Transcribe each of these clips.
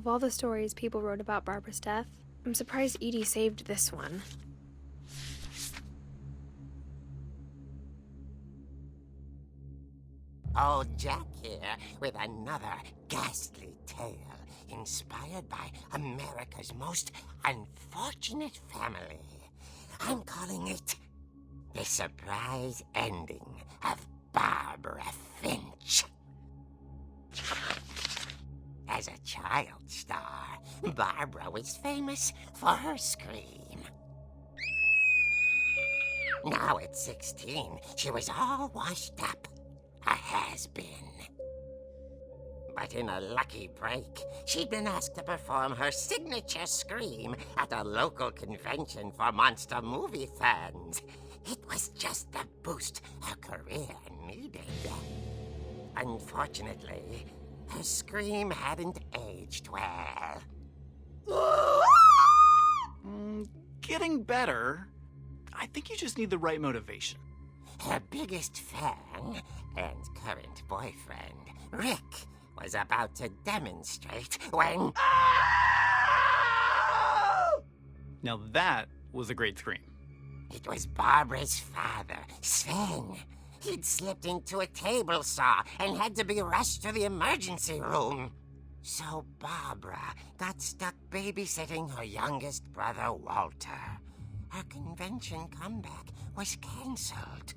Of all the stories people wrote about Barbara's death, I'm surprised Edie saved this one. Old Jack here with another ghastly tale inspired by America's most unfortunate family. I'm calling it The Surprise Ending of Barbara Finch. As a child star, Barbara was famous for her scream. Now at 16, she was all washed up. A has-been. But in a lucky break, she'd been asked to perform her signature scream at a local convention for monster movie fans. It was just the boost her career needed. Unfortunately, her scream hadn't aged well. Getting better. I think you just need the right motivation. Her biggest fan and current boyfriend, Rick, was about to demonstrate when... Now that was a great scream. It was Barbara's father, Sven. He'd slipped into a table saw and had to be rushed to the emergency room. So Barbara got stuck babysitting her youngest brother, Walter. Her convention comeback was cancelled.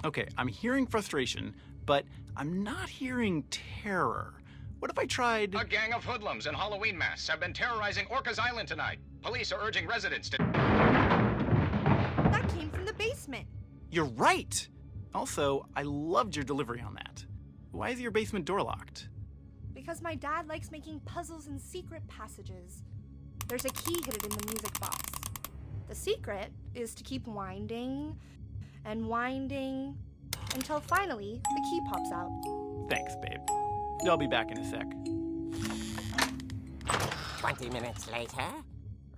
Okay, I'm hearing frustration, but I'm not hearing terror. What if I tried... A gang of hoodlums in Halloween masks have been terrorizing Orcas Island tonight. Police are urging residents to... That came from the basement. You're right! Also, I loved your delivery on that. Why is your basement door locked? Because my dad likes making puzzles and secret passages. There's a key hidden in the music box. The secret is to keep winding and winding until finally the key pops out. Thanks, babe. I'll be back in a sec. 20 minutes later,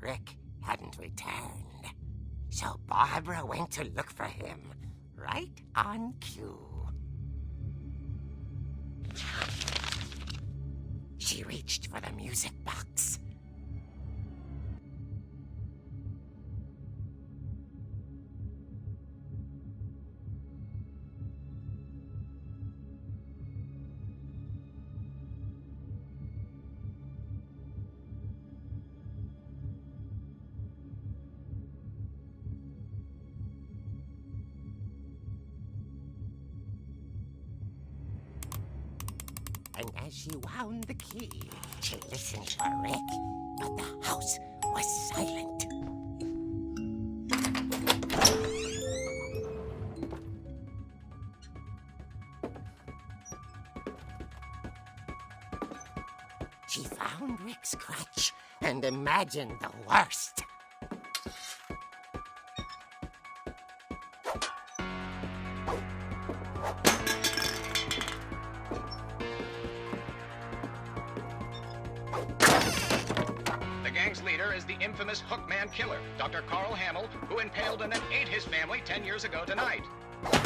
Rick hadn't returned. So Barbara went to look for him, right on cue. She reached for the music box. And as she wound the key, she listened for Rick, but the house was silent. She found Rick's crutch and imagined the worst. The gang's leader is the infamous Hookman killer, Dr. Carl Hamill, who impaled and then ate his family 10 years ago tonight. The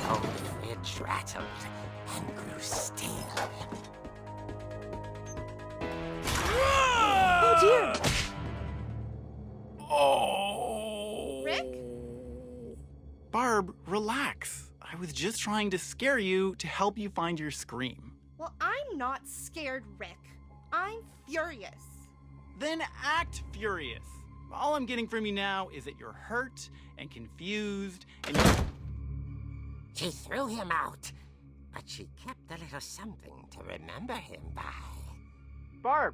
old fridge rattled and grew still. Oh dear! Oh! Rick? Barb, relax. I was just trying to scare you to help you find your scream. Well, I'm not scared, Rick. I'm furious. Then act furious. All I'm getting from you now is that you're hurt and confused and She threw him out, but she kept a little something to remember him by. Barb,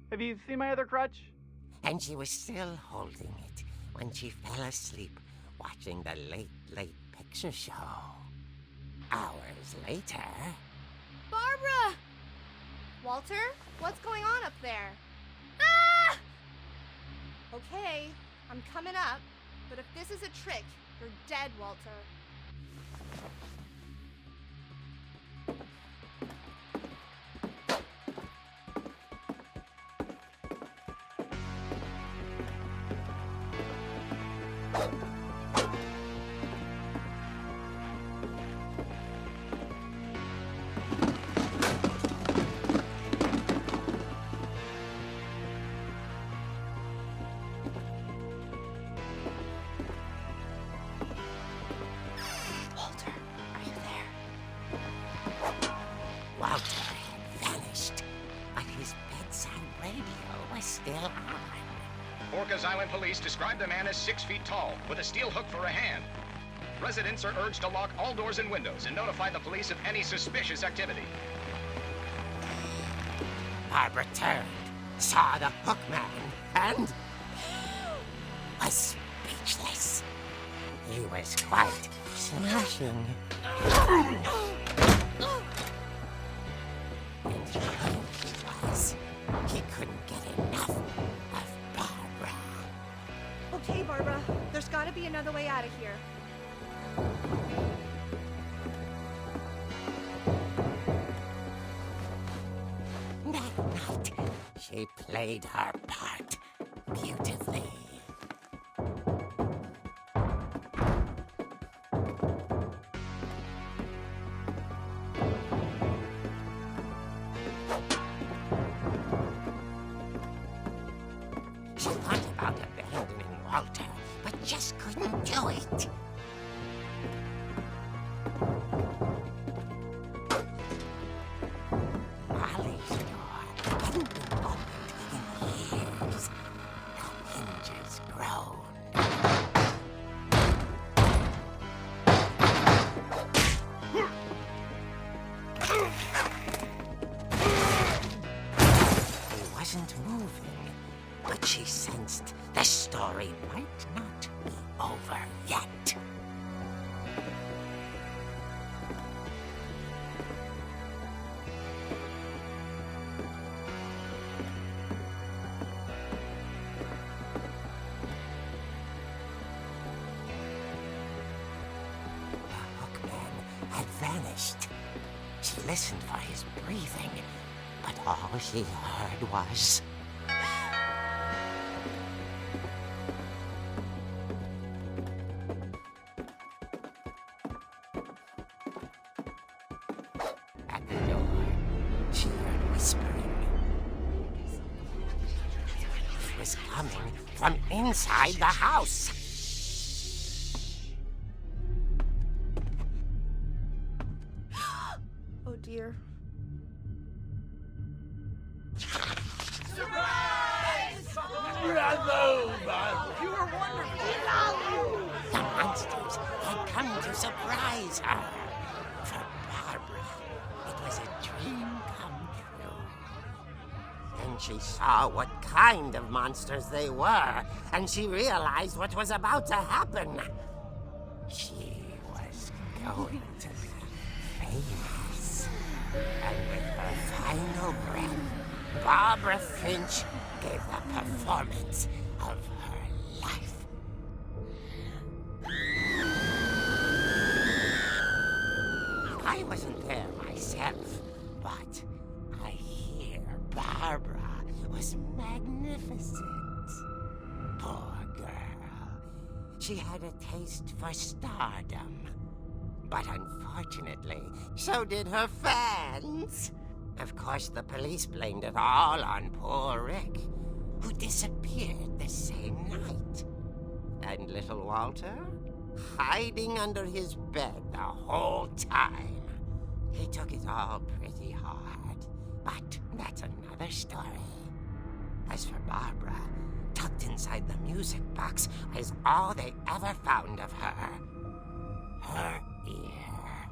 have you seen my other crutch? And she was still holding it when she fell asleep watching the late picture show. Hours later... Barbara! Walter, what's going on up there? Ah! Okay, I'm coming up, but if this is a trick, you're dead, Walter. Rikers Island police describe the man as 6 feet tall, with a steel hook for a hand. Residents are urged to lock all doors and windows and notify the police of any suspicious activity. Barbara turned, saw the hook man, and was speechless. He was quite smashing. And he was. He couldn't get enough of Barbara. Okay, Barbara, there's gotta be another way out of here. That night, she played her part beautifully. She thought about abandoning Walter, but just couldn't do it. Molly's door hadn't been opened in years. The hinges groaned. He wasn't moving, but she sensed the story might not be over yet. The hookman had vanished. She listened for his breathing, but all she heard was... At the door, she heard whispering. It was coming from inside the house. Oh dear. The monsters had come to surprise her. For Barbara, it was a dream come true. Then she saw what kind of monsters they were, and she realized what was about to happen. She was going to be famous. And with her final breath, Barbara Finch gave the performance of her life. I wasn't there myself, but I hear Barbara was magnificent. Poor girl. She had a taste for stardom. But unfortunately, so did her fans. Of course, the police blamed it all on poor Rick, who disappeared the same night. And little Walter? Hiding under his bed the whole time. He took it all pretty hard, but that's another story. As for Barbara, tucked inside the music box is all they ever found of her. Her ear.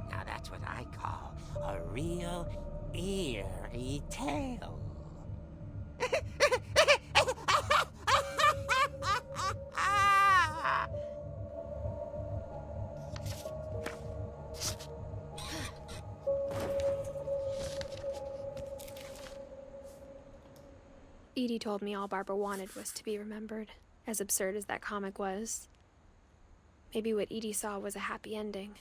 Now that's what I call a real eerie tale. Edie told me all Barbara wanted was to be remembered, as absurd as that comic was. Maybe what Edie saw was a happy ending.